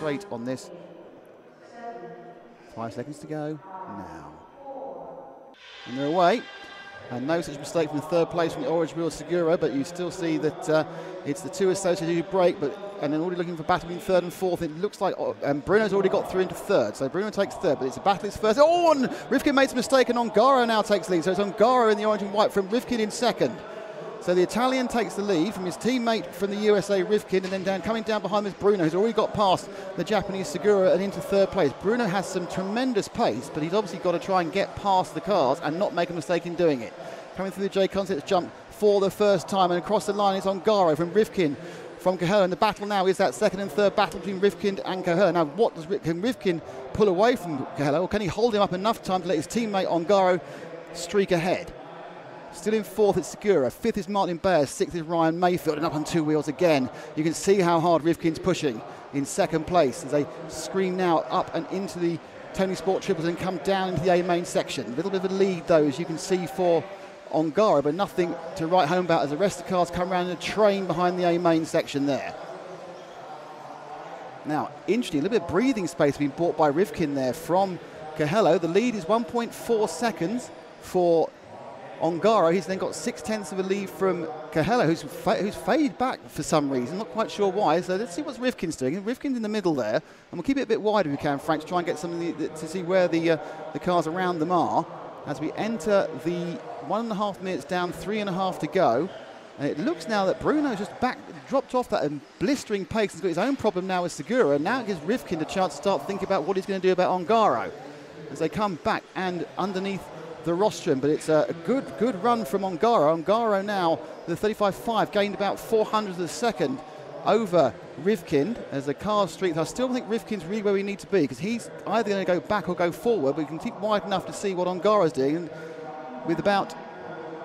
straight on this. 5 seconds to go now. And they're away. And no such mistake from third place from the Orange Wheel Segura, but you still see that it's the two associated who break, and then already looking for battle between third and fourth. It looks like Bruno's already got through into third, so Bruno takes third, but it's a battle is first. Oh, and Rivkin makes a mistake, and Ongaro now takes lead. So it's Ongaro in the orange and white from Rivkin in second. So the Italian takes the lead from his teammate from the USA, Rivkin, and then coming down behind him is Bruno, who's already got past the Japanese Segura and into third place. Bruno has some tremendous pace, but he's obviously got to try and get past the cars and not make a mistake in doing it. Coming through the J-Concepts jump for the first time, and across the line is Ongaro from Rivkin from Cahella, and the battle now is that second and third battle between Rivkin and Cahella. Now, can Rivkin pull away from Cahella, or can he hold him up enough time to let his teammate Ongaro streak ahead? Still in fourth, it's Segura. Fifth is Martin Bayer. Sixth is Ryan Mayfield, and up on two wheels again. You can see how hard Rivkin's pushing in second place as they scream now up and into the Tony Sport triples and come down into the A main section. A little bit of a lead, though, as you can see, for Ongaro, but nothing to write home about as the rest of the cars come around in a train behind the A main section there. Now, interesting, a little bit of breathing space being bought by Rivkin there from Cahella. The lead is 1.4 seconds for Ongaro. He's then got 0.6 of a lead from Cahella, who's faded back for some reason. Not quite sure why. So let's see what Rivkin's doing. Rivkin's in the middle there, and we'll keep it a bit wider if we can, Frank, to try and get something to see where the cars around them are as we enter the 1.5 minutes down, 3.5 to go. And it looks now that Bruno's just dropped off that blistering pace. He's got his own problem now with Segura. Now it gives Rivkin the chance to start thinking about what he's going to do about Ongaro as they come back and underneath the rostrum. But it's a good run from Ongaro. Ongaro now, the 35.5, gained about 400 of a second over Rivkin as the cars streak. I still think Rivkin's really where we need to be, because he's either going to go back or go forward, but we can keep wide enough to see what Ongaro's doing. And with about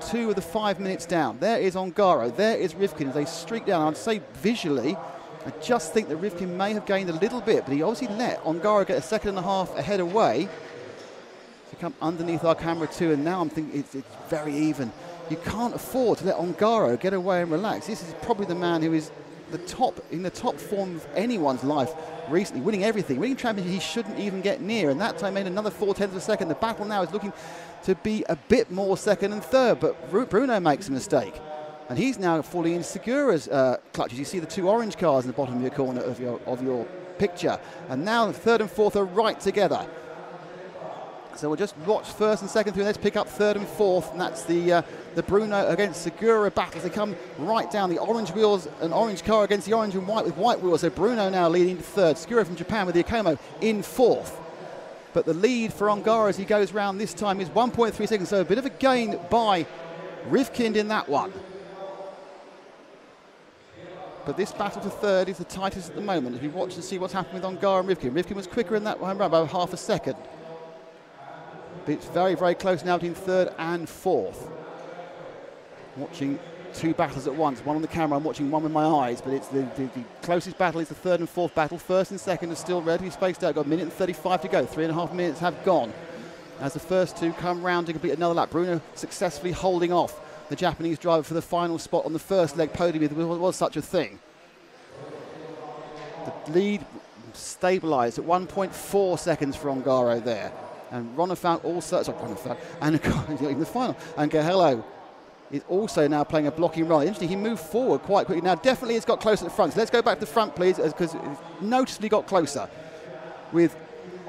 2 of the 5 minutes down, there is Ongaro, there is Rivkin as they streak down. I'd say visually, I just think that Rivkin may have gained a little bit, but he obviously let Ongaro get 1.5 seconds ahead away. To come underneath our camera too, and now I'm thinking it's very even. You can't afford to let Ongaro get away and relax. This is probably the man who is in the top form of anyone's life recently, winning everything, winning championship he shouldn't even get near, and that time made another 0.4 of a second. The battle now is looking to be a bit more second and third, but Bruno makes a mistake, and he's now fully in Segura's clutches. You see the two orange cars in the bottom of your corner of your picture, and now the third and fourth are right together. So we'll just watch first and second through. Let's pick up third and fourth, and that's the Bruno against Segura battle. They come right down. The orange wheels, an orange car against the orange and white with white wheels. So Bruno now leading to third. Segura from Japan with the Akomo in fourth. But the lead for Ongaro as he goes round this time is 1.3 seconds. So a bit of a gain by Rivkin in that one. But this battle for third is the tightest at the moment as we watch to see what's happened with Ongaro and Rivkin. Rivkin was quicker in that one round by 0.5 seconds. But it's very, very close now between third and fourth. Watching two battles at once. One on the camera, I'm watching one with my eyes, but it's the closest battle is the third and fourth battle. First and second are still relatively spaced out. Got 1 minute and 35 to go. 3.5 minutes have gone as the first two come round to complete another lap. Bruno successfully holding off the Japanese driver for the final spot on the first leg podium, if there was such a thing. The lead stabilised at 1.4 seconds for Ongaro there. And Ronafant also, sorry, Ronafant, and in the final. And Cahella is also now playing a blocking role. Interesting, he moved forward quite quickly. Now, definitely it's got closer at the front. So let's go back to the front, please, because it's noticeably got closer. With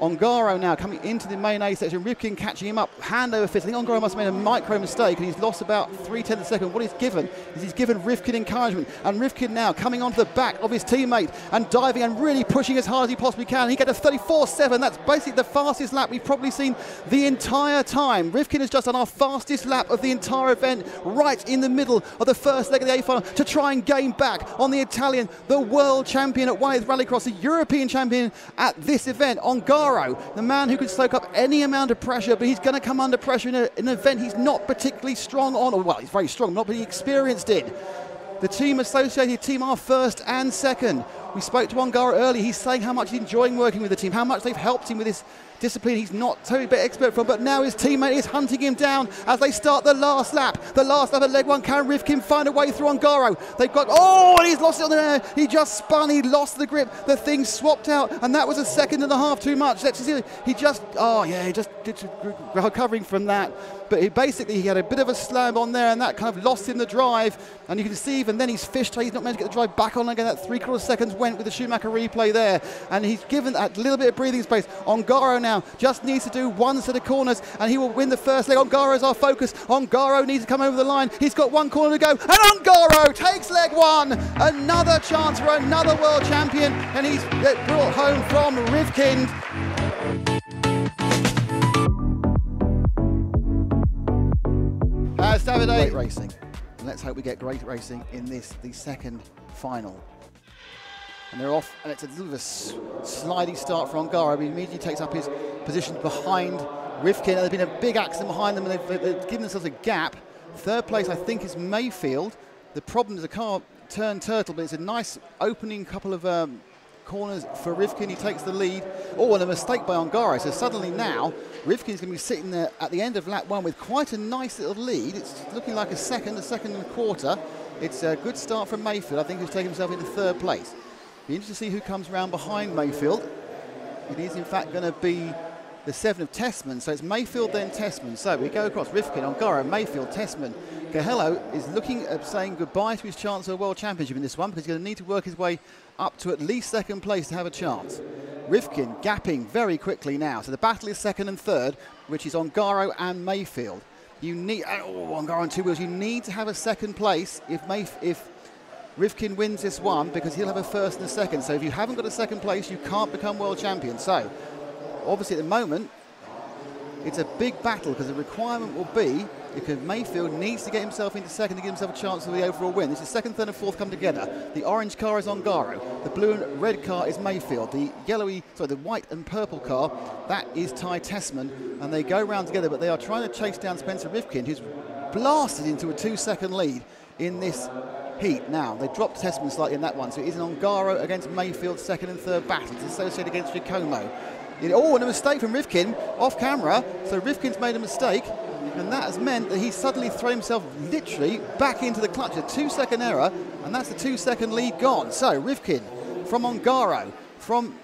Ongaro now coming into the main A section, Rivkin catching him up, hand over fist. I think Ongaro must have made a micro mistake, and he's lost about 0.3 of a second. What he's given is he's given Rivkin encouragement, and Rivkin now coming onto the back of his teammate and diving and really pushing as hard as he possibly can. He gets a 34.7. That's basically the fastest lap we've probably seen the entire time. Rivkin has just done our fastest lap of the entire event, right in the middle of the first leg of the A final, to try and gain back on the Italian, the world champion at Wales Rallycross, the European champion at this event. Ongaro, the man who can soak up any amount of pressure, but he's going to come under pressure in an event he's not particularly strong on, or well, he's very strong, not particularly experienced in. The team associated team are first and second, We spoke to Ongaro earlier. He's saying how much he's enjoying working with the team, how much they've helped him with this discipline he's not totally expert from, but now his teammate is hunting him down as they start the last lap. The last lap at leg one. Can Rivkin find a way through Ongaro? They've got, oh, and he's lost it on the air. He just spun, he lost the grip. The thing swapped out, and that was a second and a half too much. Let's see. He just did recovering from that. But he had a bit of a slam on there, and that kind of lost him the drive. And you can see even then he's fished. He's not managed to get the drive back on again. That 3/4 seconds went with the Schumacher replay there. And he's given that little bit of breathing space. Ongaro now just needs to do one set of corners, and he will win the first leg. Ongaro's our focus. Ongaro needs to come over the line. He's got one corner to go. And Ongaro takes leg one. Another chance for another world champion. And he's brought home from Rivkin. Great racing. And let's hope we get great racing in the second final. And they're off, and it's a little bit of a slidey start for Ongaro. He immediately takes up his position behind Rivkin. There's been a big accident behind them, and they've given themselves a gap. Third place, I think, is Mayfield. The problem is the car turned turtle, but it's a nice opening couple of corners for Rivkin. He takes the lead. Oh, and a mistake by Ongaro. So suddenly now, Rivkin's going to be sitting there at the end of lap one with quite a nice little lead. It's looking like a second and a quarter. It's a good start from Mayfield. I think he's taken himself into third place. Be interesting to see who comes around behind Mayfield. It is in fact going to be the 7 of Tessman, so it's Mayfield then Tessman. So we go across Rivkin, Ongaro, Mayfield, Tessman. Cahello is looking at saying goodbye to his chance of a World Championship in this one, because he's going to need to work his way up to at least second place to have a chance. Rivkin gapping very quickly now, so the battle is second and third, which is Ongaro and Mayfield. You need, Ongaro on two wheels, you need to have a second place if Rivkin wins this one, because he'll have a first and a second. So if you haven't got a second place, you can't become world champion. So obviously at the moment, it's a big battle, because the requirement will be, because Mayfield needs to get himself into second to give himself a chance of the overall win. This is second, third and fourth come together. The orange car is Ongaro. The blue and red car is Mayfield. The the white and purple car, that is Ty Tessman. And they go round together, but they are trying to chase down Spencer Rivkin, who's blasted into a 2-second lead in this heat. Now, they dropped Tessman slightly in that one, so it is an Ongaro against Mayfield second and third battle. It's associated against Giacomo. And a mistake from Rivkin off camera, so Rivkin's made a mistake, and that has meant that he's suddenly thrown himself literally back into the clutch. A 2-second error, and that's the 2-second lead gone. So Rivkin from Ongaro, from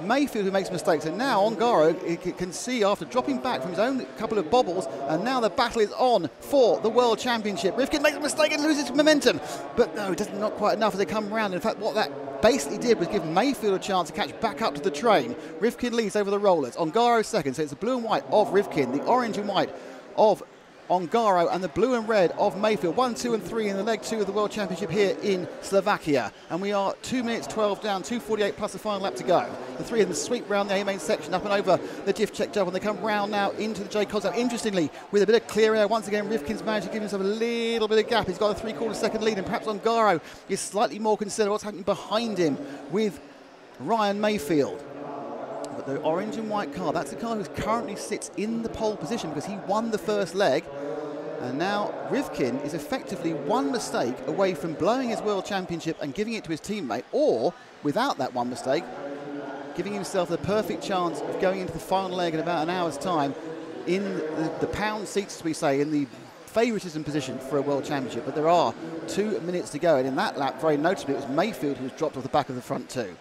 Mayfield, who makes mistakes, and now Ongaro can see after dropping back from his own couple of bobbles, and now the battle is on for the World Championship. Rivkin makes a mistake and loses momentum, but no, it doesn't, not quite enough as they come around. In fact, what that basically did was give Mayfield a chance to catch back up to the train. Rivkin leads over the rollers. Ongaro second, so it's the blue and white of Rivkin, the orange and white of Ongaro, and the blue and red of Mayfield. 1, 2 and 3 in the leg 2 of the World Championship here in Slovakia. And we are 2 minutes 12 down, 2:48 plus the final lap to go. The three of them sweep round the A main section up and over the diff check jump, and they come round now into the J Cosmo. Interestingly, with a bit of clear air, once again Rivkin's managed to give himself a little bit of gap. He's got a 3/4 second lead, and perhaps Ongaro is slightly more concerned what's happening behind him with Ryan Mayfield. But the orange and white car, that's the car who currently sits in the pole position because he won the first leg. And now Rivkin is effectively one mistake away from blowing his World Championship and giving it to his teammate, or, without that one mistake, giving himself the perfect chance of going into the final leg in about an hour's time in the pound seats, as we say, in the favouritism position for a World Championship. But there are 2 minutes to go, and in that lap, very noticeably, it was Mayfield who was dropped off the back of the front two.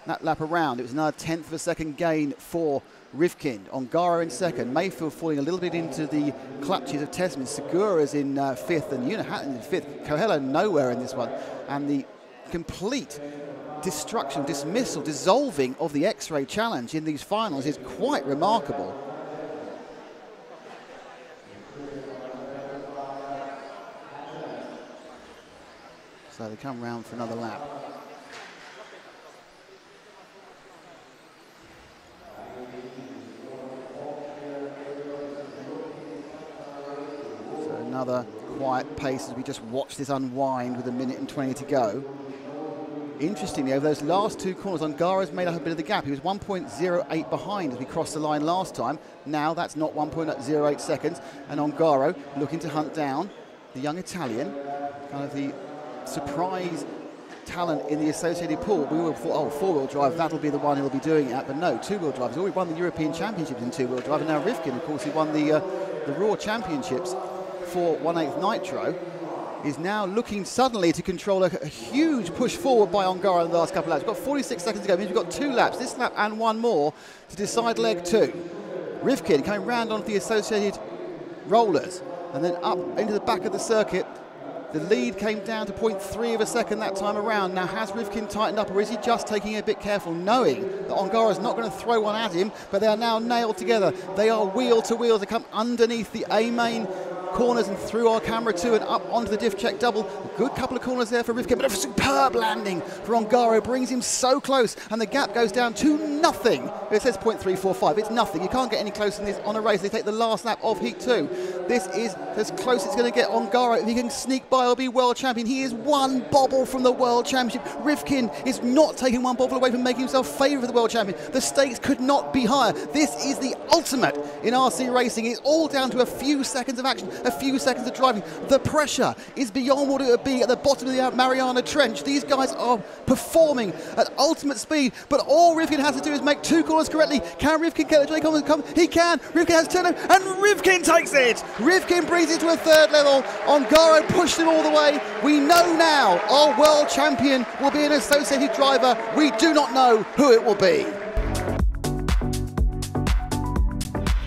That lap around, it was another 1/10 of a second gain for Rivkin. Ongaro in second, Mayfield falling a little bit into the clutches of Tessman. Segura's in fifth, and Hatton in fifth. Coelho nowhere in this one. And the complete destruction, dismissal, dissolving of the X-Ray Challenge in these finals is quite remarkable. So they come round for another lap. Another quiet pace as we just watch this unwind with 1 minute and 20 to go. Interestingly, over those last two corners, Ongaro's made up a bit of the gap. He was 1.08 behind as we crossed the line last time. Now that's not 1.08 seconds. And Ongaro looking to hunt down the young Italian, kind of the surprise talent in the associated pool. We would have thought, oh, four-wheel drive, that'll be the one he'll be doing it at, but no, two-wheel drive. He's already won the European Championships in two-wheel drive, and now Rivkin, of course, he won the World Championships for 1/8 Nitro, is now looking suddenly to control a huge push forward by Ongaro in the last couple of laps. We've got 46 seconds to go, means we've got 2 laps, this lap and one more, to decide leg 2. Rivkin coming round onto the associated rollers and then up into the back of the circuit. The lead came down to 0.3 of a second that time around. Now, has Rivkin tightened up, or is he just taking it a bit careful, knowing that Ongaro is not going to throw one at him, but they are now nailed together. They are wheel to wheel to come underneath the A-main corners and through our camera 2 and up onto the diff check double. A good couple of corners there for Rivkin, but a superb landing for Ongaro brings him so close, and the gap goes down to nothing. It says 0.345, it's nothing. You can't get any closer than this on a race. They take the last lap of heat 2. This is as close as it's going to get. Ongaro, if he can sneak by, he'll be world champion. He is one bobble from the world championship. Rivkin is not taking one bobble away from making himself favourite for the world champion. The stakes could not be higher. This is the ultimate in RC racing. It's all down to a few seconds of action, a few seconds of driving. The pressure is beyond what it would be at the bottom of the Mariana Trench. These guys are performing at ultimate speed, but all Rivkin has to do is make 2 corners correctly. Can Rivkin get the J come? He can. Rivkin has turned over, and Rivkin takes it. Rivkin brings it to a 3rd level. Ongaro pushed him all the way. We know now our world champion will be an associated driver. We do not know who it will be.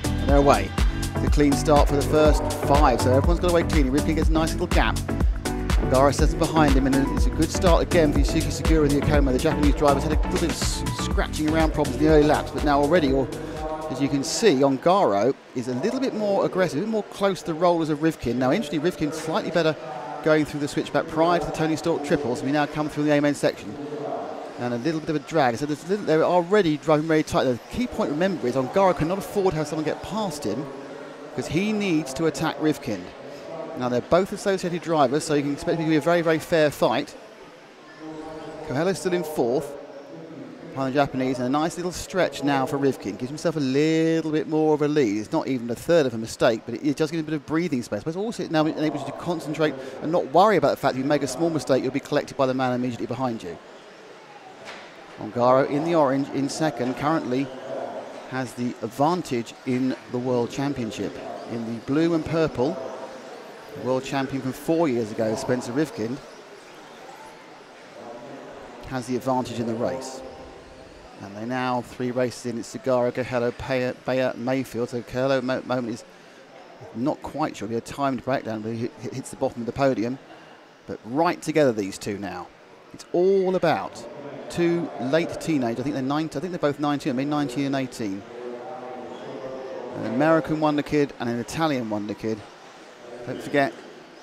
And they're away. It's a clean start for the first 5, so everyone's got away cleanly. Rivkin gets a nice little gap. Ongaro sets behind him, and it's a good start again for Yusuke Segura and the Yakoma. The Japanese drivers had a little bit of scratching around problems in the early laps, but now already, as you can see, Ongaro is a little bit more aggressive, a bit more close to the rollers of Rivkin. Now, interestingly, Rivkin's slightly better going through the switchback prior to the Tony Stork triples. We now come through the A-main section. And a little bit of a drag. So they're already driving very tight. The key point to remember is Ongaro cannot afford to have someone get past him, because he needs to attack Rivkin. Now, they're both associated drivers, so you can expect it to be a very, very fair fight. Kohello's still in 4th behind the Japanese, and a nice little stretch now for Rivkin. Gives himself a little bit more of a lead. It's not even a 1/3 of a mistake, but it does give him a bit of breathing space. But it's also now enables you to concentrate and not worry about the fact that if you make a small mistake, you'll be collected by the man immediately behind you. Ongaro in the orange in 2nd, currently has the advantage in the World Championship. In the blue and purple, the world champion from 4 years ago, Spencer Rivkin, has the advantage in the race. And they now 3 races in. It's Segura, Kohello, Bayer, Mayfield. So Kohello at the moment is not quite sure. It'll be a timed breakdown, but he hits the bottom of the podium. But right together, these two now. It's all about 2 late teenagers. I think they're 19. I think they're both 19. I mean 19 and 18. An American wonder kid and an Italian wonder kid. Don't forget,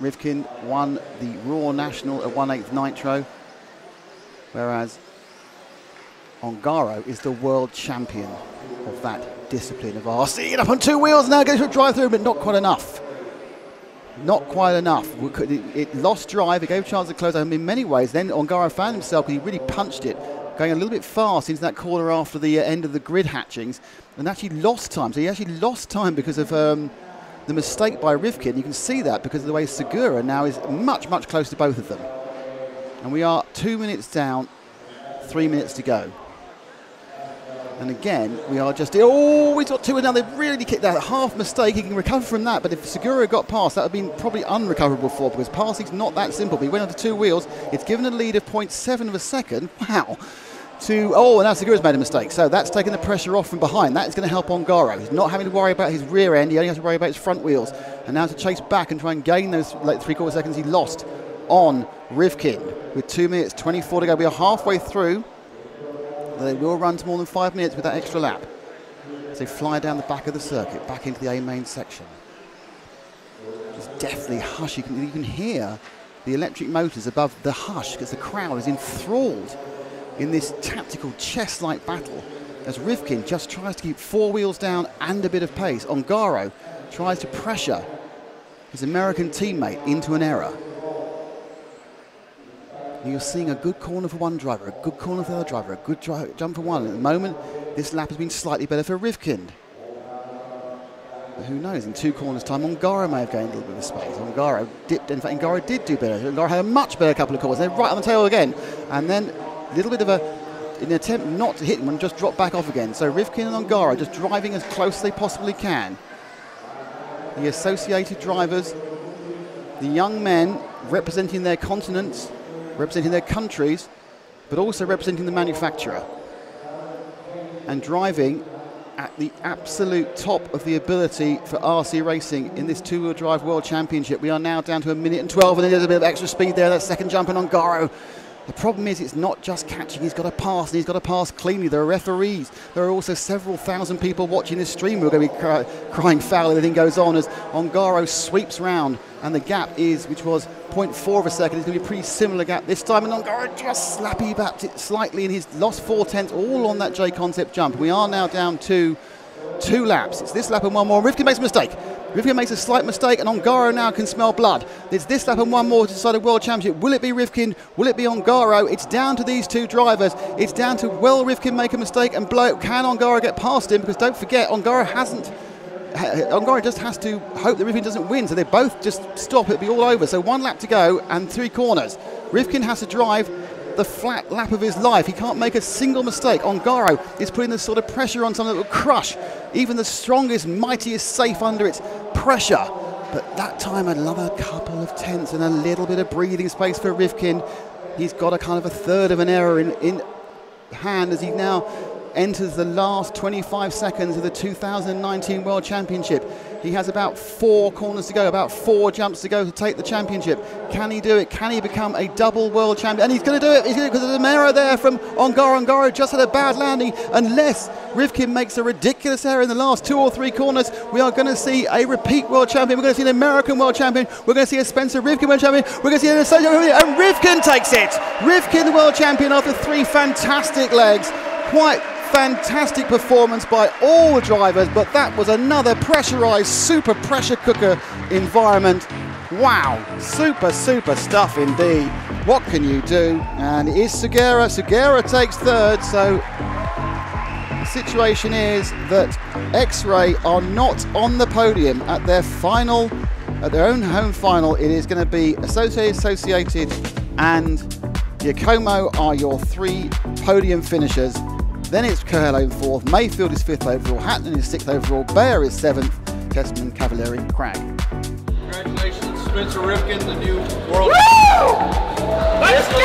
Rivkin won the Raw National at 1/8 Nitro, whereas Ongaro is the world champion of that discipline of RC. It up on 2 wheels now, goes for a drive-through, but not quite enough. Not quite enough. It lost drive, it gave a chance to close out in many ways. Then Ongaro found himself, he really punched it, going a little bit fast into that corner after the end of the grid hatchings, and actually lost time. So he actually lost time because of the mistake by Rivkin. You can see that because of the way Segura now is much, much closer to both of them. And we are 2 minutes down, 3 minutes to go. And again, we are just, oh, we got 2 and now they've really kicked that half mistake. He can recover from that, but if Segura got past, that would have been probably unrecoverable for, because passing's not that simple. But he went onto 2 wheels. It's given a lead of 0.7 of a second. Wow. And now Segura's made a mistake. So that's taken the pressure off from behind. That is going to help Ongaro. He's not having to worry about his rear end. He only has to worry about his front wheels. And now to chase back and try and gain those like 3/4 seconds he lost on Rivkin with 2 minutes 24 to go. We are halfway through. They will run to more than 5 minutes with that extra lap. So they fly down the back of the circuit, back into the A-main section. It's definitely hush. You can hear the electric motors above the hush, because the crowd is enthralled in this tactical chess-like battle as Rivkin just tries to keep 4 wheels down and a bit of pace. Ongaro tries to pressure his American teammate into an error. You're seeing a good corner for one driver, a good corner for the other driver, a good jump for one. At the moment, this lap has been slightly better for Rivkin. who knows, in 2 corners' time, Ongaro may have gained a little bit of space. Ongaro dipped, in fact, Ongaro did do better. Ongaro had a much better couple of corners. They're right on the tail again. And then a little bit of an attempt not to hit him and just drop back off again. So Rivkin and Ongaro just driving as close as they possibly can. The associated drivers, the young men representing their continents, representing their countries, but also representing the manufacturer. And driving at the absolute top of the ability for RC Racing in this 2-wheel drive World Championship. We are now down to 1 minute and 12, and there's a bit of extra speed there. That second jump in Ongaro. The problem is it's not just catching, he's got to pass, and he's got to pass cleanly. There are referees. There are also several thousand people watching this stream who are going to be crying foul if anything goes on as Ongaro sweeps round, and the gap is, which was 0.4 of a second, is going to be a pretty similar gap this time, and Ongaro just slappy-backed it slightly, and he's lost 4 tenths all on that J-concept jump. We are now down to 2 laps. It's this lap and 1 more. Rivkin makes a mistake. Rivkin makes a slight mistake, and Ongaro now can smell blood. It's this lap and 1 more to decide a World Championship. Will it be Rivkin? Will it be Ongaro? It's down to these 2 drivers. It's down to, will Rivkin make a mistake and blow it? Can Ongaro get past him? Because don't forget, Ongaro just has to hope that Rivkin doesn't win. So they both just stop. It'll be all over. So 1 lap to go and 3 corners. Rivkin has to drive the flat lap of his life. He can't make a single mistake. Ongaro is putting this sort of pressure on something that will crush even the strongest, mightiest safe under its pressure. But that time another couple of tenths and a little bit of breathing space for Rivkin. He's got a kind of a third of an error in hand as he now enters the last 25 seconds of the 2019 World Championship. He has about 4 corners to go, about 4 jumps to go to take the championship. Can he do it? Can he become a double world champion? And he's going to do it. He's going to, because there's an error there from Ongaro. Ongaro just had a bad landing. Unless Rivkin makes a ridiculous error in the last 2 or 3 corners, we are going to see a repeat world champion. We're going to see an American world champion. We're going to see a Spencer Rivkin world champion. We're going to see an Associate world champion. And Rivkin takes it. Rivkin, the world champion, after 3 fantastic legs. Quite fantastic performance by all the drivers, but that was another pressurized super pressure cooker environment. Wow, super stuff indeed. What can you do? And it is Sugiura. Sugiura takes 3rd, so the situation is that X-Ray are not on the podium at their own home final. It is going to be Associated and Giacomo are your 3 podium finishers. Then it's Coelho in 4th, Mayfield is 5th overall, Hatton is 6th overall, Bayer is 7th, Testman, Cavalieri, Cragg. Congratulations, Spencer Rivkin, the new world. Woo! Let's go! Woo!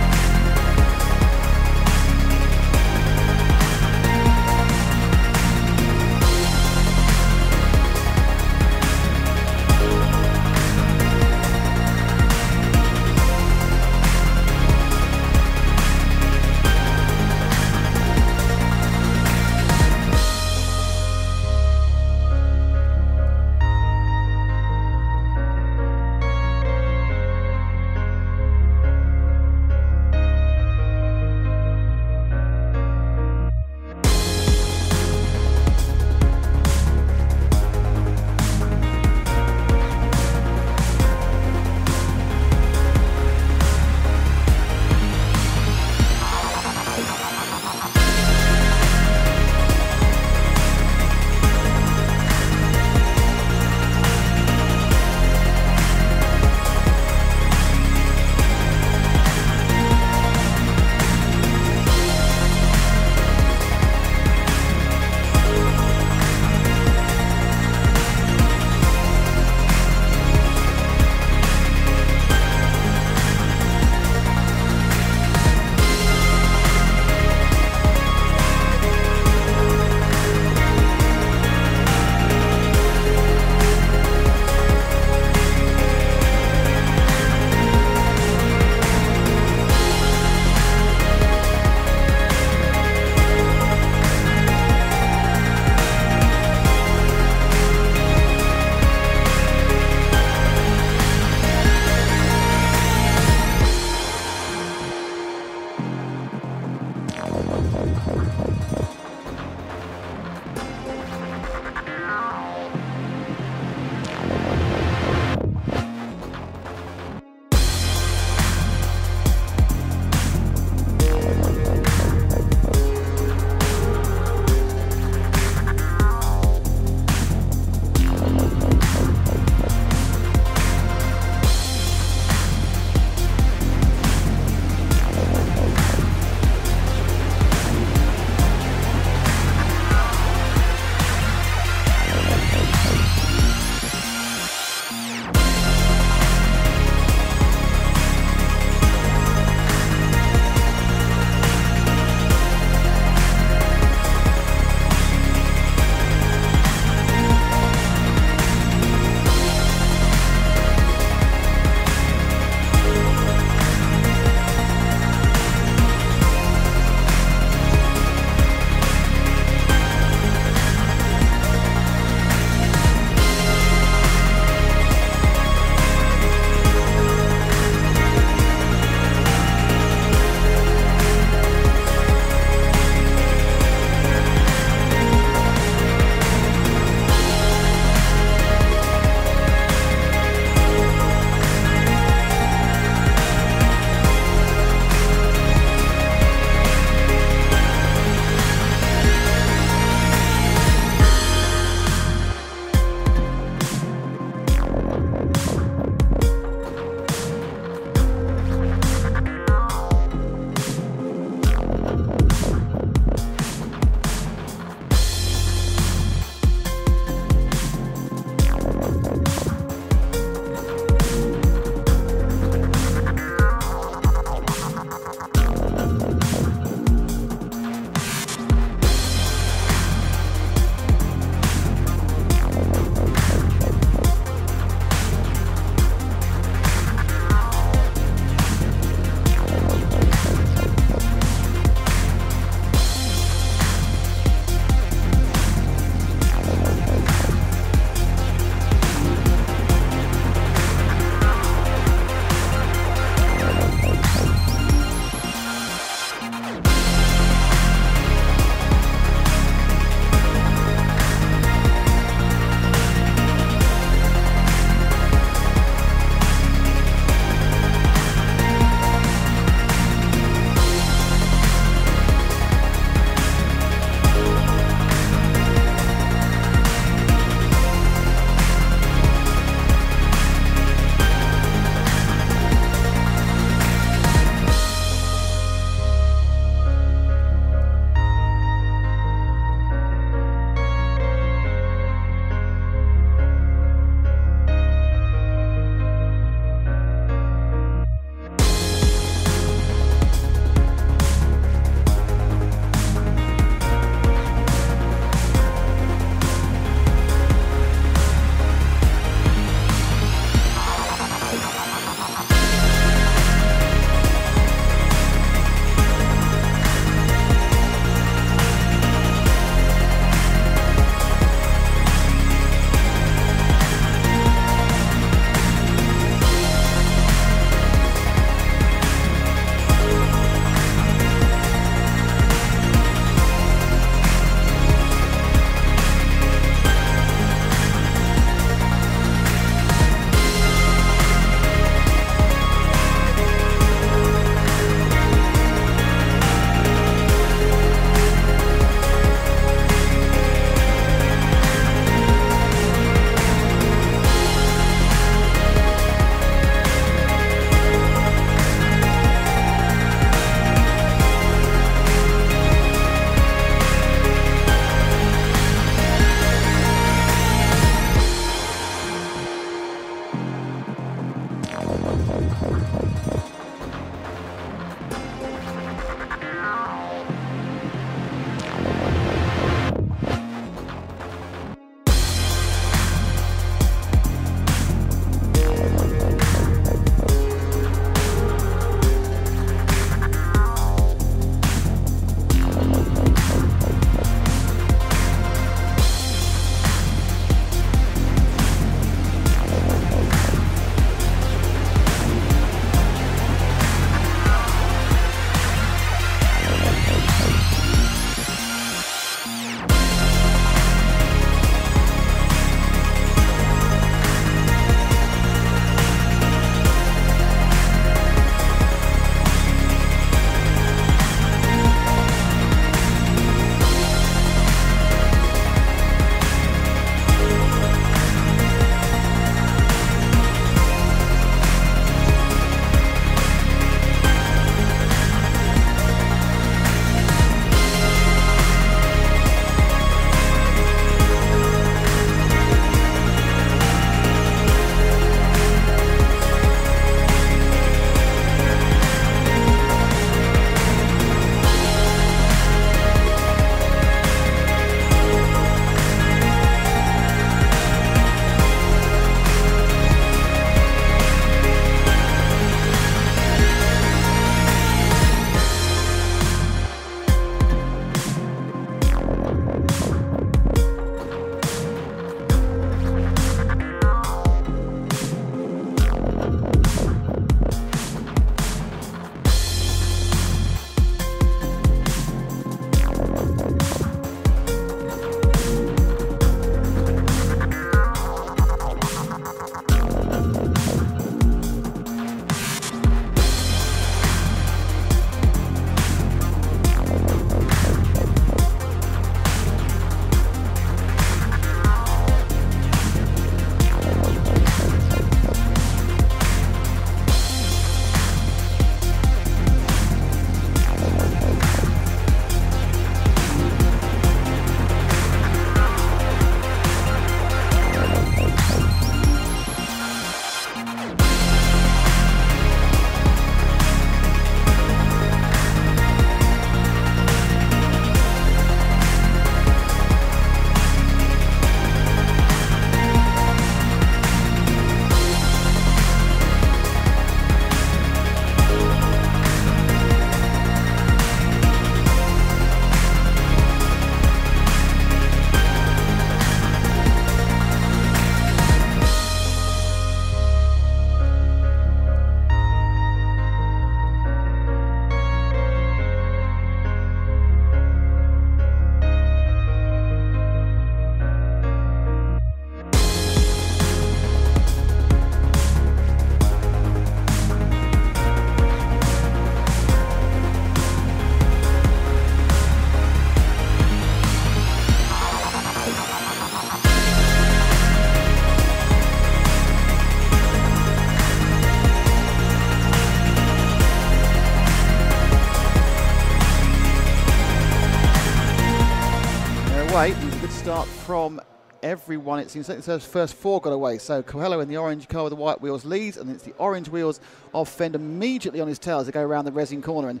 start from everyone. It seems like the first 4 got away. So Coelho in the orange car with the white wheels leads, and it's the orange wheels of Fend immediately on his tail as they go around the resin corner, and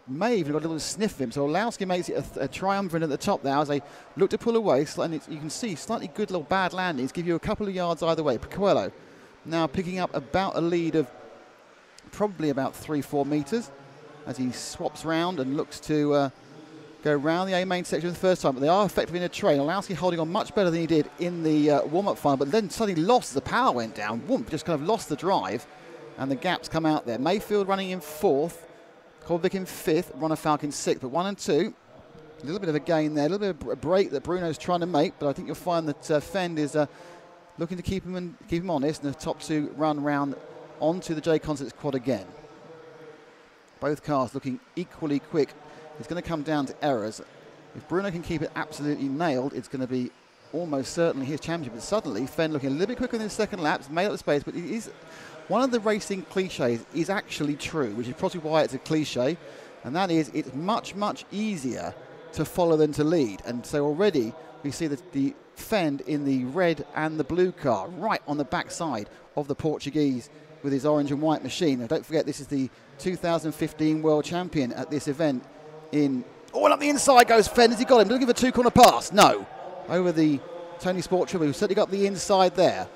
may even got a little sniff of him. So Olowski makes it a triumvirate at the top now as they look to pull away, and you can see slightly good little bad landings give you a couple of yards either way. Coelho now picking up about a lead of probably about 3-4 metres as he swaps round and looks to go round the A main section for the first time, but they are effectively in a train. Olowski holding on much better than he did in the warm-up final, but then suddenly lost, the power went down, whoomp, just kind of lost the drive, and the gaps come out there. Mayfield running in 4th, Kolvik in 5th, Ronner Falk in 6th, but 1 and 2, a little bit of a gain there, a little bit of a break that Bruno's trying to make, but I think you'll find that Fend is looking to keep him honest, and the top 2 run round onto the J Concepts quad again. Both cars looking equally quick. It's going to come down to errors. If Bruno can keep it absolutely nailed, it's going to be almost certainly his championship. But suddenly, Fend looking a little bit quicker in his second lap, made up the space, but it is one of the racing cliches is actually true, which is probably why it's a cliche, and that is it's much, much easier to follow than to lead. And so already we see the Fend in the red and the blue car right on the backside of the Portuguese with his orange and white machine. Now, don't forget, this is the 2015 World Champion at this event. All up the inside goes Fend. Has he got him? Looking for 2-corner pass? No. Over the Tony Sport Triple, who certainly got the inside there.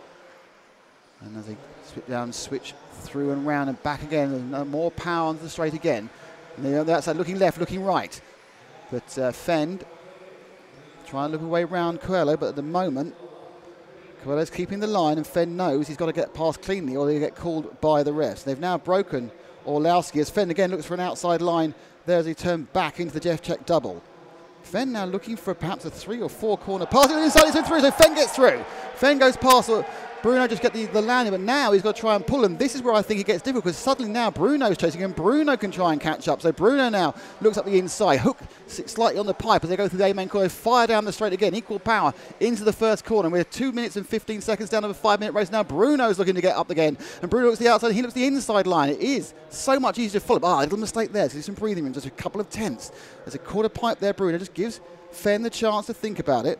And as they switch down, switch through and round and back again, more power onto the straight again. And they're on the outside, looking left, looking right. But Fend trying to look away round Coelho, but at the moment, Coelho's keeping the line, and Fend knows he's got to get past cleanly or he'll get called by the refs. They've now broken Orlowski as Fend again looks for an outside line there as he turned back into the Jeff Check double. Fend now looking for perhaps a 3 or 4 corner pass. Inside, he's through, so Fend gets through. Fend goes past, Bruno just get the landing, but now he's got to try and pull him. This is where I think it gets difficult, because suddenly now Bruno's chasing him. Bruno can try and catch up. So Bruno now looks up the inside, hook slightly on the pipe as they go through the A-main corner, fire down the straight again, equal power into the first corner. We're 2 minutes and 15 seconds down of a 5-minute race. Now Bruno's looking to get up again, and Bruno looks the outside, he looks the inside line. It is so much easier to follow. A little mistake there, so there's some breathing room, just a couple of tenths. There's a quarter pipe there. Bruno just gives Fend the chance to think about it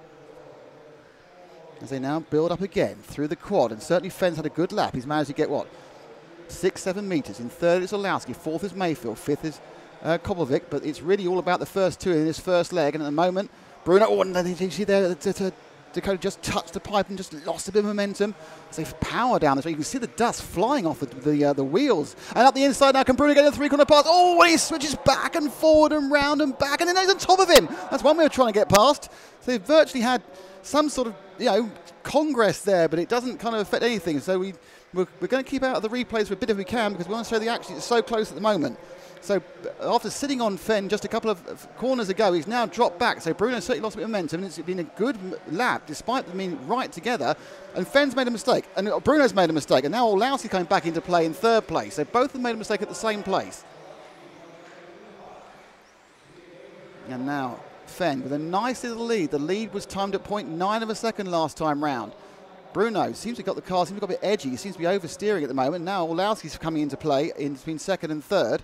as they now build up again through the quad, and certainly Fend's had a good lap. He's managed to get 6-7 metres. In 3rd is Olowski, 4th is Mayfield, 5th is Kobovic, but it's really all about the first 2 in this first leg, and at the moment Bruno, and then you see there Dakota just touched the pipe and just lost a bit of momentum. So power down this way. You can see the dust flying off the wheels. And up the inside now, can Bruno get a 3-corner pass? Oh, and he switches back and forward and round and back, and then he's on top of him. That's one way of trying to get past. So they've virtually had some sort of, congress there, but it doesn't kind of affect anything. So we're going to keep out of the replays for a bit if we can, because we want to show the action. It's so close at the moment. So after sitting on Fend just a couple of corners ago, he's now dropped back. So Bruno certainly lost a bit of momentum, and it's been a good lap despite them being right together. And Fend's made a mistake, and Bruno's made a mistake, and now Olowski coming back into play in 3rd place. So both have made a mistake at the same place. And now Fend with a nice little lead. The lead was timed at 0.9 of a second last time round. Bruno seems to have got the car, seems to have got a bit edgy. He seems to be oversteering at the moment. Now Olowski's coming into play in between 2nd and 3rd.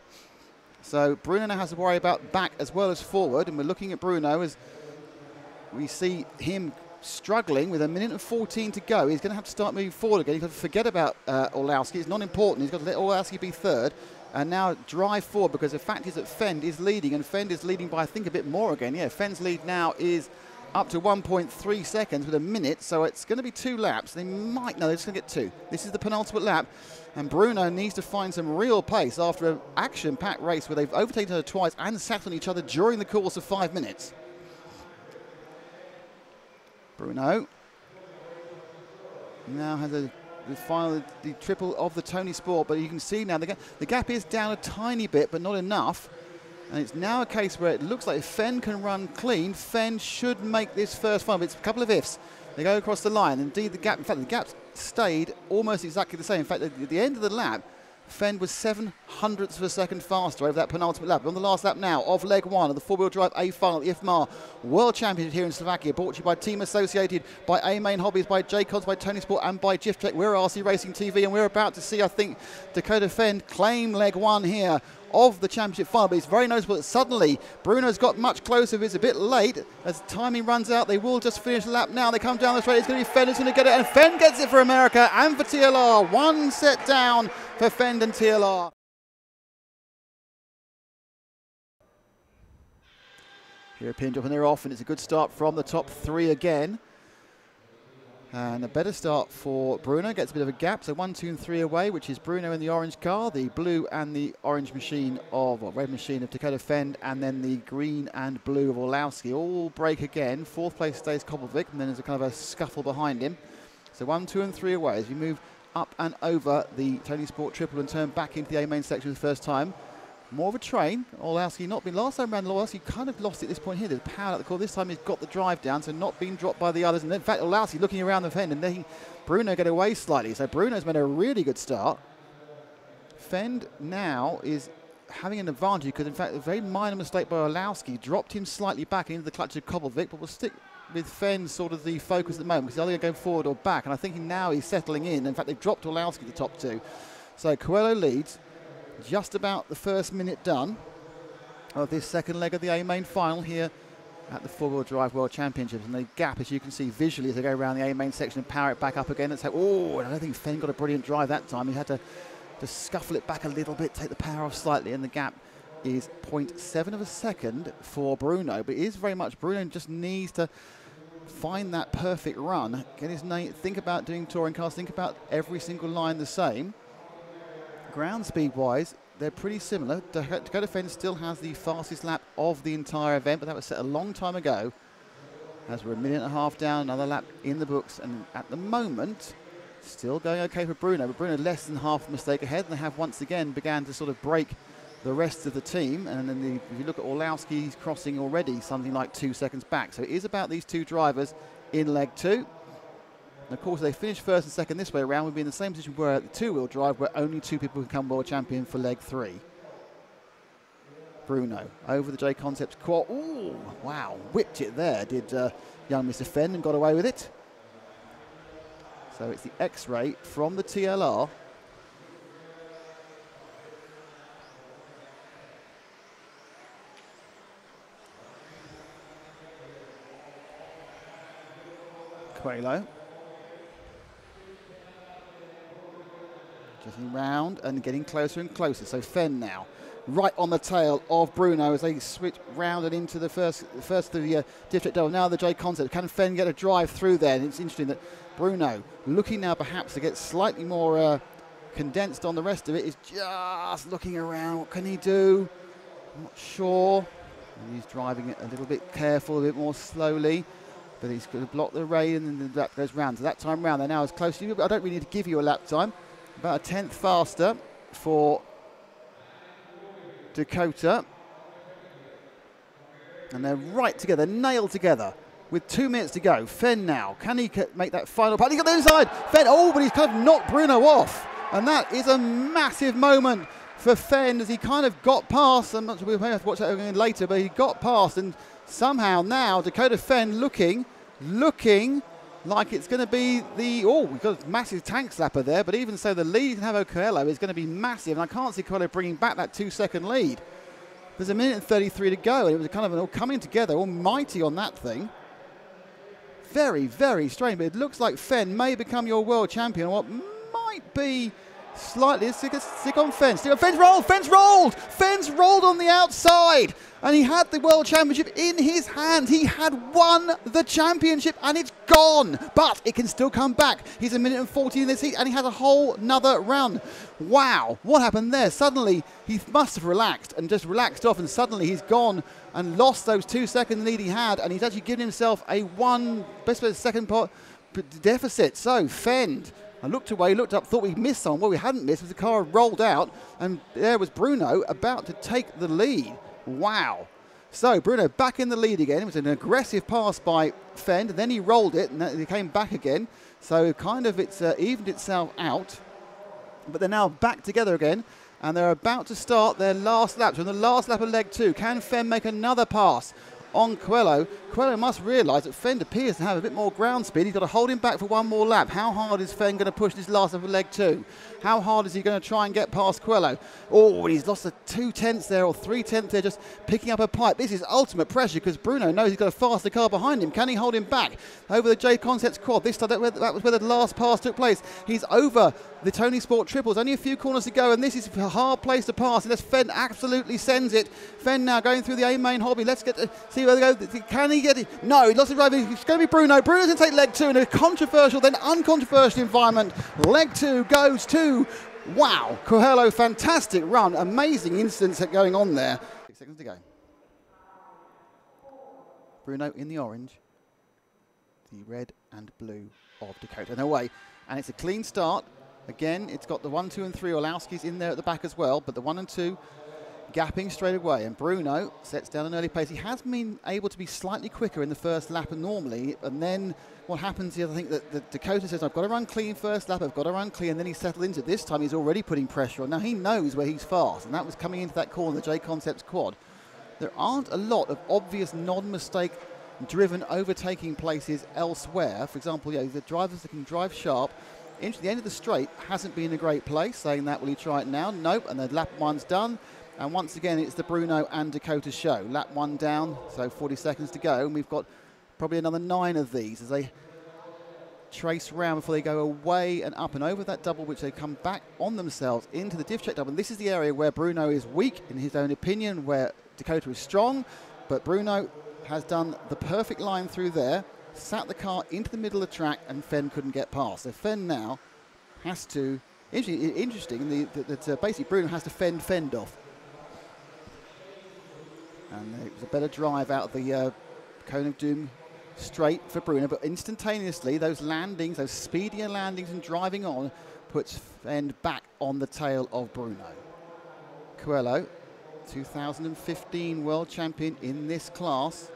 So Bruno now has to worry about back as well as forward, and we're looking at Bruno as we see him struggling with 1 minute and 14 to go. He's going to have to start moving forward again. He's got to forget about Orlowski. It's not important. He's got to let Orlowski be 3rd and now drive forward, because the fact is that Fend is leading, and Fend is leading by, I think, a bit more again. Yeah, Fend's lead now is up to 1.3 seconds with 1 minute, so it's going to be 2 laps. They might, no, they're just going to get 2. This is the penultimate lap, and Bruno needs to find some real pace after an action-packed race where they've overtaken her twice and sat on each other during the course of 5 minutes. Bruno now has the triple of the Tony Sport, but you can see now the gap is down a tiny bit, but not enough. And it's now a case where it looks like if Fend can run clean, Fend should make this first final. It's a couple of ifs. They go across the line. Indeed, the gap stayed almost exactly the same. In fact, at the end of the lap, Fend was 0.07 of a second faster over that penultimate lap. On the last lap now of leg 1 of the 4-wheel drive A final at the IFMAR World Championship here in Slovakia, brought to you by Team Associated, by A-Main Hobbies, by J-Cods, by Tony Sport, and by Jiff Trek. We're RC Racing TV, and we're about to see, I think, Dakota Fend claim leg 1 here of the championship final. But it's very noticeable that suddenly Bruno's got much closer. It's a bit late. As timing runs out, they will just finish the lap now. They come down the straight. It's going to be Fenn who's going to get it. And Fenn gets it for America and for TLR. One set down for Fenn and TLR. European drop and they're off, and it's a good start from the top three again. And a better start for Bruno, gets a bit of a gap, so 1, 2 and 3 away, which is Bruno in the orange car, the blue and the orange machine of, or red machine of Dakota Fenn, and then the green and blue of Orlowski. All break again. Fourth place stays Koppelvik, and then there's a kind of a scuffle behind him. So 1, 2 and 3 away as we move up and over the Tony Sport Triple and turn back into the A main section for the first time. More of a train. Orlowski not been last time around. Orlowski kind of lost it at this point here. There's power at the core. This time he's got the drive down, so not being dropped by the others. And in fact, Orlowski looking around the Fenn and letting Bruno get away slightly. So Bruno's made a really good start. Fenn now is having an advantage because, in fact, a very minor mistake by Orlowski dropped him slightly back into the clutch of Koppelvik, but we'll stick with Fenn sort of the focus at the moment because he's either going to go forward or back. And I think now he's settling in. In fact, they've dropped Orlowski the top two. So Coelho leads. Just about the first minute done of this second leg of the A main final here at the four-wheel drive World Championships. And the gap, as you can see visually as they go around the A main section and power it back up again. It's like, oh, I don't think Fenn got a brilliant drive that time. He had to scuffle it back a little bit, take the power off slightly, and the gap is 0.7 of a second for Bruno. But it is very much, Bruno just needs to find that perfect run, get his name, think about doing touring cars, think about every single line the same. Ground speed wise, they're pretty similar. Dakota Fenn still has the fastest lap of the entire event, but that was set a long time ago. As we're a minute and a half down, another lap in the books, and at the moment, still going okay for Bruno, but Bruno less than half a mistake ahead, and they have once again began to sort of break the rest of the team. And then if you look at Orlowski, he's crossing already something like 2 seconds back. So it is about these two drivers in leg two. And of course, they finish first and second this way around. We'll be in the same position where at the two-wheel drive, where only two people can become world champion for leg three. Bruno over the J Concepts quad. Ooh, wow, whipped it there, did young Mr. Fenn, and got away with it. So it's the X-ray from the TLR. Coelho. Getting round and getting closer and closer. So Fenn now right on the tail of Bruno as they switch round and into the first of the district double. Now the J Concept. Can Fenn get a drive through there? And it's interesting that Bruno, looking now perhaps to get slightly more condensed on the rest of it, is just looking around. What can he do? I'm not sure. And he's driving it a little bit careful, a bit more slowly. But he's going to block the rain and the lap goes round. So that time round, they're now as close to you. But I don't really need to give you a lap time. About a tenth faster for Dakota. And they're right together, nailed together with 2 minutes to go. Fenn now, can he make that final part? He's got the inside. Fenn, oh, but he's kind of knocked Bruno off. And that is a massive moment for Fenn as he kind of got past. I'm not sure we'll have to watch that again later, but he got past. And somehow now Dakota Fenn looking like it's going to be the, oh, we've got a massive tank slapper there, but even so, the lead can have Coelho is going to be massive, and I can't see Coelho bringing back that 2 second lead. There's a minute and 33 to go, and it was kind of an all coming together, almighty on that thing. Very, very strange, but it looks like Fenn may become your world champion, what might be slightly, stick on Fenn. Fenn's rolled on the outside, and he had the world championship in his hand. He had won the championship, and it's gone, but it can still come back. He's a minute and 40 in this heat, and he has a whole nother run. Wow, what happened there? Suddenly, he must have relaxed and just relaxed off, and suddenly he's gone and lost those 2 second lead he had, and he's actually given himself a second pot deficit. So, Fenn, I looked away, looked up, thought we missed someone. Well, we hadn't missed because the car rolled out, and there was Bruno about to take the lead. Wow. So Bruno back in the lead again. It was an aggressive pass by Fenn, and then he rolled it, and he came back again. So kind of it's evened itself out. But they're now back together again, and they're about to start their last lap. So in the last lap of leg two, can Fenn make another pass on Coelho Coelho must realise that Fenn appears to have a bit more ground speed. He's got to hold him back for one more lap. How hard is Fenn going to push this last of leg 2? How hard is he going to try and get past Coelho? Oh, he's lost a 2/10 there or 3/10 there, just picking up a pipe. This is ultimate pressure because Bruno knows he's got a faster car behind him. Can he hold him back over the J Concepts quad? This time, that was where the last pass took place. He's over the Tony Sport triples. Only a few corners to go, and this is a hard place to pass unless Fenn absolutely sends it. Fenn now going through the A main hobby. Let's get to see where they go. Can he get it? No, he lost his drive. It's going to be Bruno. Bruno's going to take leg 2 in a controversial, then uncontroversial environment. Leg 2 goes to, wow, Coelho, fantastic run. Amazing incidents going on there. 6 seconds to go. Bruno in the orange, the red and blue of Dakota. No way. And it's a clean start. Again, it's got the 1, 2 and 3 Orlowski's in there at the back as well, but the 1 and 2 gapping straight away. And Bruno sets down an early pace. He has been able to be slightly quicker in the first lap than normally, and then what happens is I think that Dakota says, I've got to run clean first lap, I've got to run clean, and then he settled into it. This time he's already putting pressure on. Now he knows where he's fast, and that was coming into that corner, the J Concepts quad. There aren't a lot of obvious non-mistake driven overtaking places elsewhere. For example, the drivers that can drive sharp into the end of the straight hasn't been a great place. Saying that, will he try it now? Nope. And the lap 1's done. And once again, it's the Bruno and Dakota show. Lap 1 down, so 40 seconds to go. And we've got probably another 9 of these as they trace round before they go away and up and over that double, which they come back on themselves into the diff check double. And this is the area where Bruno is weak, in his own opinion, where Dakota is strong. But Bruno has done the perfect line through there, sat the car into the middle of the track, and Fenn couldn't get past. So Fenn now has to, interesting that basically Bruno has to fend off. And it was a better drive out of the Cone of Doom straight for Bruno, but instantaneously those landings, those speedier landings and driving on, puts Fenn back on the tail of Bruno. Coelho, 2015 world champion in this class.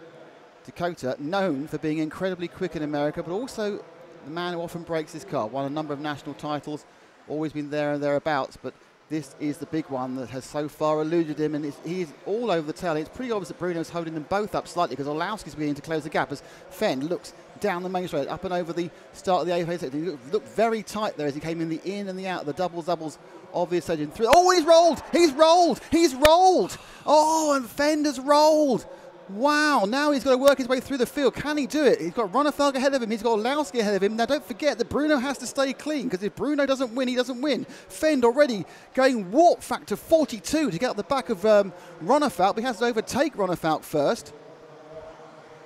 Dakota, known for being incredibly quick in America, but also the man who often breaks his car. Won a number of national titles, always been there and thereabouts, but this is the big one that has so far eluded him, and he's all over the tail. It's pretty obvious that Bruno's holding them both up slightly because Orlowski's beginning to close the gap as Fenn looks down the main straight, up and over the start of the AFA sector. He looked very tight there as he came in the in and the out, the doubles of the stage. Oh, he's rolled! He's rolled! He's rolled! Oh, and Fenn has rolled! Wow, now he's got to work his way through the field. Can he do it? He's got Ronefalk ahead of him. He's got Orlowski ahead of him. Now, don't forget that Bruno has to stay clean, because if Bruno doesn't win, he doesn't win. Fenn already going warp factor 42 to get up the back of Ronefalk, but he has to overtake Ronefalk first.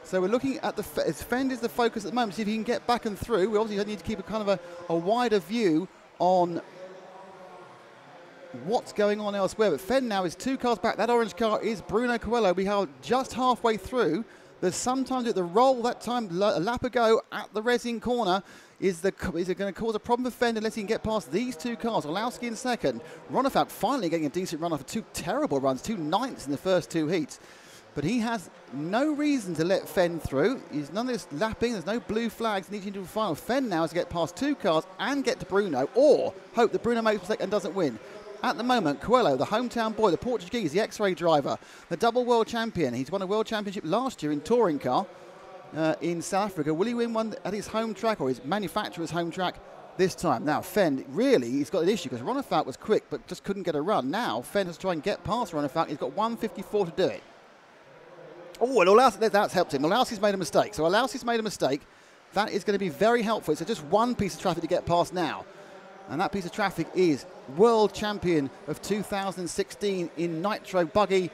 So we're looking at Fenn is the focus at the moment. See if he can get back and through. We obviously need to keep a kind of a wider view on what's going on elsewhere, but Fenn now is 2 cars back. That orange car is Bruno Coelho. We are just halfway through. There's sometimes at the roll that time a lap ago at the Resin corner is it going to cause a problem for Fenn unless he can get past these 2 cars. Orlowski in second. Ronefalk finally getting a decent run after 2 terrible runs, 2 ninths in the first 2 heats. But he has no reason to let Fenn through. He's none of this lapping. There's no blue flags leading to the final. Fenn now has to get past 2 cars and get to Bruno, or hope that Bruno makes a mistake and doesn't win. At the moment, Coelho, the hometown boy, the Portuguese, the X-Ray driver, the double world champion. He's won a world championship last year in touring car in South Africa. Will he win one at his home track or his manufacturer's home track this time? Now, Fenn, really, he's got an issue because Ronefalk was quick but just couldn't get a run. Now, Fenn has to try and get past Ronefalk. He's got 1:54 to do it. Oh, and Orlowski, that's helped him. Orlowski's made a mistake. So Orlowski's made a mistake. That is going to be very helpful. So just one piece of traffic to get past now. And that piece of traffic is world champion of 2016 in Nitro Buggy,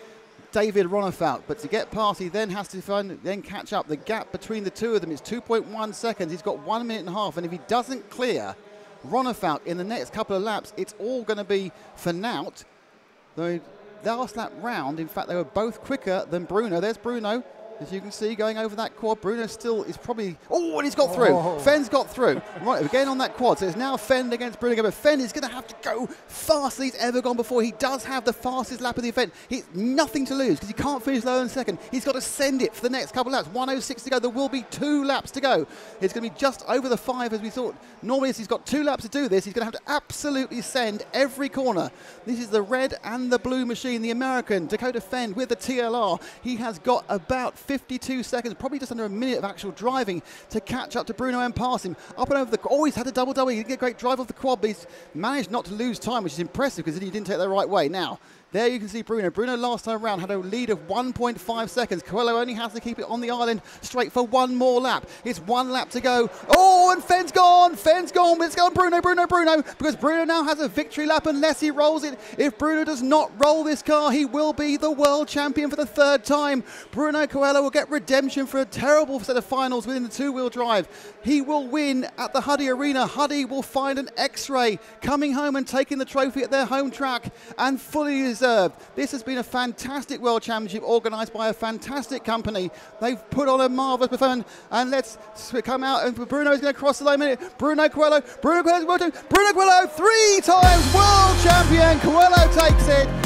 David Ronefalk. But to get past, he then has to then catch up. The gap between the 2 of them is 2.1 seconds. He's got 1 minute and a half. And if he doesn't clear Ronefalk in the next couple of laps, it's all going to be for naught. The last lap round, in fact, they were both quicker than Bruno. There's Bruno. As you can see, going over that quad, Bruno still is probably... Oh, and he's got through. Oh. Fenn's got through. Right, again on that quad. So it's now Fenn against Bruno. But Fenn is going to have to go faster than he's ever gone before. He does have the fastest lap of the event. He's nothing to lose because he can't finish lower than second. He's got to send it for the next couple of laps. 1:06 to go. There will be 2 laps to go. It's going to be just over the 5 as we thought. Normally, if he's got 2 laps to do this, he's going to have to absolutely send every corner. This is the red and the blue machine, the American, Dakota Fenn with the TLR. He has got about 52 seconds, probably just under a minute of actual driving to catch up to Bruno and pass him. Up and over the, oh, he's had a double-double. He did get a great drive off the quad, but he's managed not to lose time, which is impressive because he didn't take the right way. Now, there you can see Bruno. Bruno last time around had a lead of 1.5 seconds. Coelho only has to keep it on the island straight for one more lap. It's 1 lap to go. Oh, and Fenn's gone. Fenn's gone. Let's go on Bruno, because Bruno now has a victory lap unless he rolls it. If Bruno does not roll this car, he will be the world champion for the 3rd time. Bruno Coelho will get redemption for a terrible set of finals within the 2-wheel drive. He will win at the Huddy Arena. Huddy will find an X-ray coming home and taking the trophy at their home track, and fully deserved. This has been a fantastic World Championship organised by a fantastic company. They've put on a marvellous performance, and let's come out, and Bruno is going to cross the line. Bruno Coelho, 3 times world champion. Coelho takes it.